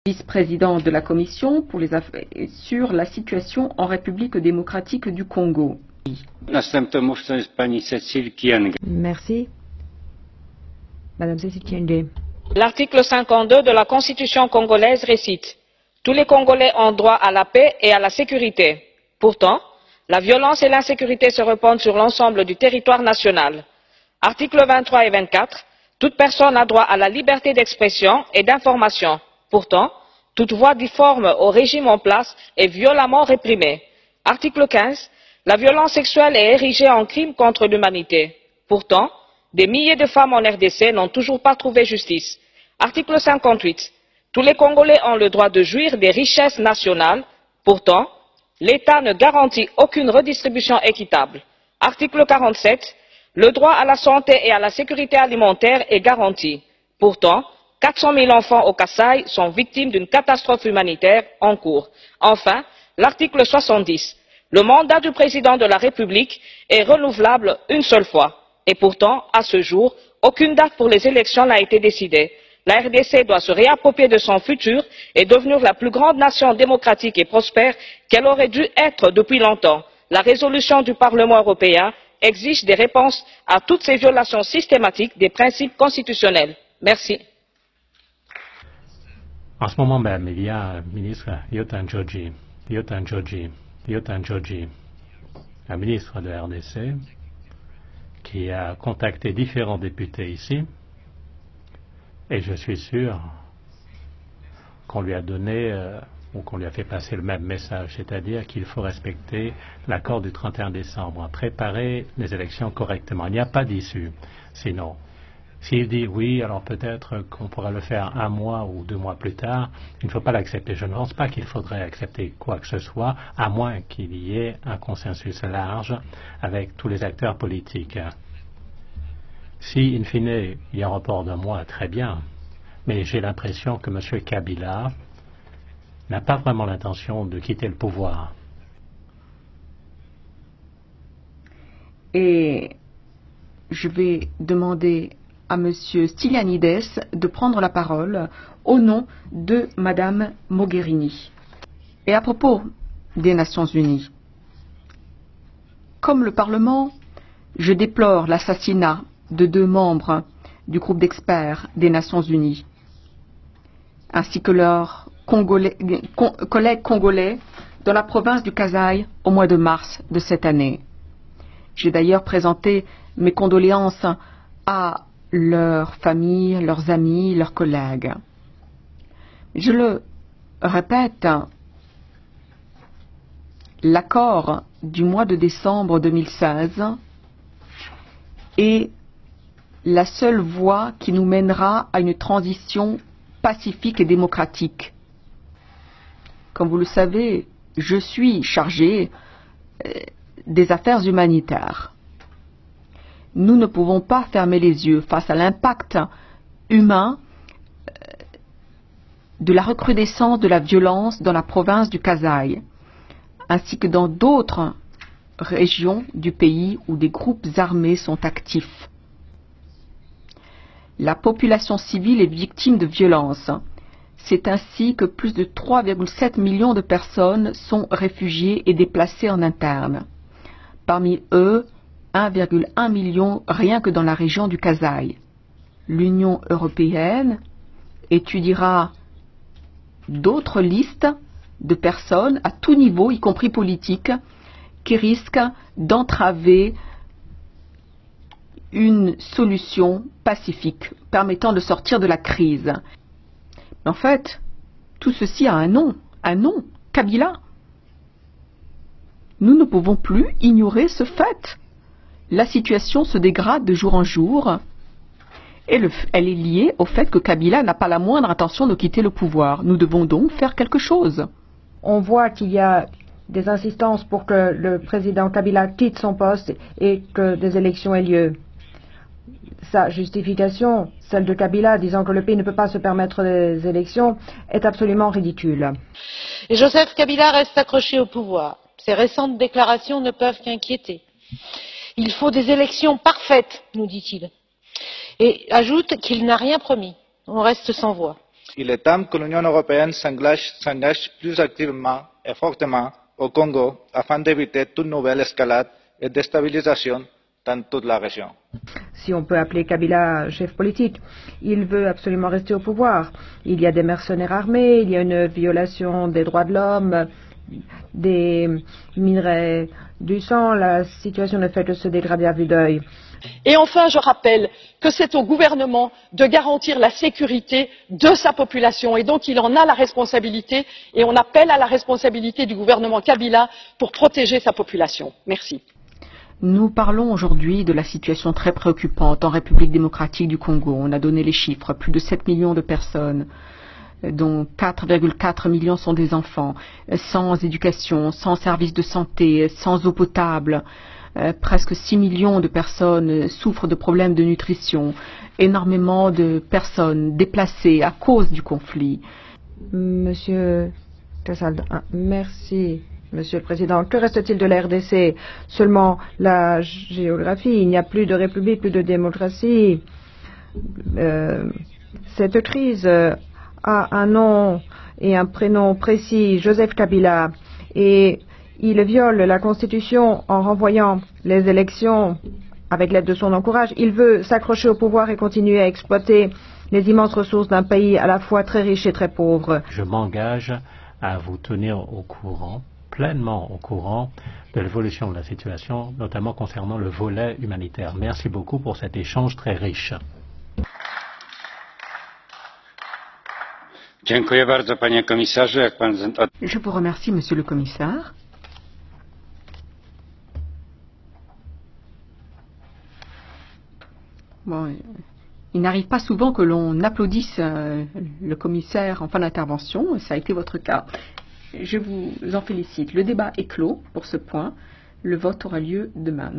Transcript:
Vice-président de la Commission pour les affaires sur la situation en République démocratique du Congo. Merci. Madame Cécile Kienge. L'article 52 de la Constitution congolaise récite « Tous les Congolais ont droit à la paix et à la sécurité ». Pourtant, la violence et l'insécurité se répandent sur l'ensemble du territoire national. Articles 23 et 24, toute personne a droit à la liberté d'expression et d'information. Pourtant, toute voix difforme au régime en place est violemment réprimée. Article 15, la violence sexuelle est érigée en crime contre l'humanité. Pourtant, des milliers de femmes en RDC n'ont toujours pas trouvé justice. Article 58, tous les Congolais ont le droit de jouir des richesses nationales. Pourtant, l'État ne garantit aucune redistribution équitable. Article 47, le droit à la santé et à la sécurité alimentaire est garanti. Pourtant, 400 000 enfants au Kasaï sont victimes d'une catastrophe humanitaire en cours. Enfin, l'article 70, le mandat du président de la République est renouvelable une seule fois. Et pourtant, à ce jour, aucune date pour les élections n'a été décidée. La RDC doit se réapproprier de son futur et devenir la plus grande nation démocratique et prospère qu'elle aurait dû être depuis longtemps. La résolution du Parlement européen exige des réponses à toutes ces violations systématiques des principes constitutionnels. Merci. En ce moment même, il y a un ministre, Yotan Joji, un ministre de la RDC, qui a contacté différents députés ici, et je suis sûr qu'on lui a donné ou qu'on lui a fait passer le même message, c'est-à-dire qu'il faut respecter l'accord du 31 décembre, préparer les élections correctement. Il n'y a pas d'issue, sinon. S'il dit oui, alors peut-être qu'on pourra le faire 1 mois ou 2 mois plus tard. Il ne faut pas l'accepter. Je ne pense pas qu'il faudrait accepter quoi que ce soit, à moins qu'il y ait un consensus large avec tous les acteurs politiques. Si, in fine, il y a un report d'1 mois, très bien. Mais j'ai l'impression que M. Kabila n'a pas vraiment l'intention de quitter le pouvoir. Et je vais demander à M. Stylianides de prendre la parole au nom de Mme Mogherini. Et à propos des Nations Unies, comme le Parlement, je déplore l'assassinat de 2 membres du groupe d'experts des Nations Unies, ainsi que leurs collègues congolais dans la province du Kasaï au mois de mars de cette année. J'ai d'ailleurs présenté mes condoléances à leurs familles, leurs amis, leurs collègues. Je le répète, l'accord du mois de décembre 2016 est la seule voie qui nous mènera à une transition pacifique et démocratique. Comme vous le savez, je suis chargé des affaires humanitaires. Nous ne pouvons pas fermer les yeux face à l'impact humain de la recrudescence de la violence dans la province du Kasaï, ainsi que dans d'autres régions du pays où des groupes armés sont actifs. La population civile est victime de violences. C'est ainsi que plus de 3,7 millions de personnes sont réfugiées et déplacées en interne. Parmi eux, 1,1 million rien que dans la région du Kasaï. L'Union européenne étudiera d'autres listes de personnes à tout niveau, y compris politique, qui risquent d'entraver une solution pacifique permettant de sortir de la crise. En fait, tout ceci a un nom, Kabila. Nous ne pouvons plus ignorer ce fait. La situation se dégrade de jour en jour et elle est liée au fait que Kabila n'a pas la moindre intention de quitter le pouvoir. Nous devons donc faire quelque chose. On voit qu'il y a des insistances pour que le président Kabila quitte son poste et que des élections aient lieu. Sa justification, celle de Kabila, disant que le pays ne peut pas se permettre des élections, est absolument ridicule. Et Joseph Kabila reste accroché au pouvoir. Ses récentes déclarations ne peuvent qu'inquiéter. Il faut des élections parfaites, nous dit-il, et ajoute qu'il n'a rien promis. On reste sans voix. Il est temps que l'Union européenne s'engage plus activement et fortement au Congo afin d'éviter toute nouvelle escalade et déstabilisation dans toute la région. Si on peut appeler Kabila chef politique, il veut absolument rester au pouvoir. Il y a des mercenaires armés, il y a une violation des droits de l'homme, des minerais du sang, la situation ne fait que se dégrader à vue d'œil. Et enfin, je rappelle que c'est au gouvernement de garantir la sécurité de sa population et donc il en a la responsabilité et on appelle à la responsabilité du gouvernement Kabila pour protéger sa population. Merci. Nous parlons aujourd'hui de la situation très préoccupante en République démocratique du Congo. On a donné les chiffres, plus de 7 millions de personnes, dont 4,4 millions sont des enfants, sans éducation, sans service de santé, sans eau potable. Presque 6 millions de personnes souffrent de problèmes de nutrition, énormément de personnes déplacées à cause du conflit. Monsieur Castaldo, merci. Monsieur le Président, que reste-t-il de la RDC? Seulement la géographie, il n'y a plus de république, plus de démocratie. Cette crise a un nom et un prénom précis, Joseph Kabila, et il viole la Constitution en renvoyant les élections avec l'aide de son entourage. Il veut s'accrocher au pouvoir et continuer à exploiter les immenses ressources d'un pays à la fois très riche et très pauvre. Je m'engage à vous tenir au courant, pleinement au courant de l'évolution de la situation, notamment concernant le volet humanitaire. Merci beaucoup pour cet échange très riche. Je vous remercie, Monsieur le Commissaire. Bon, il n'arrive pas souvent que l'on applaudisse le commissaire en fin d'intervention. Ça a été votre cas. Je vous en félicite. Le débat est clos pour ce point. Le vote aura lieu demain.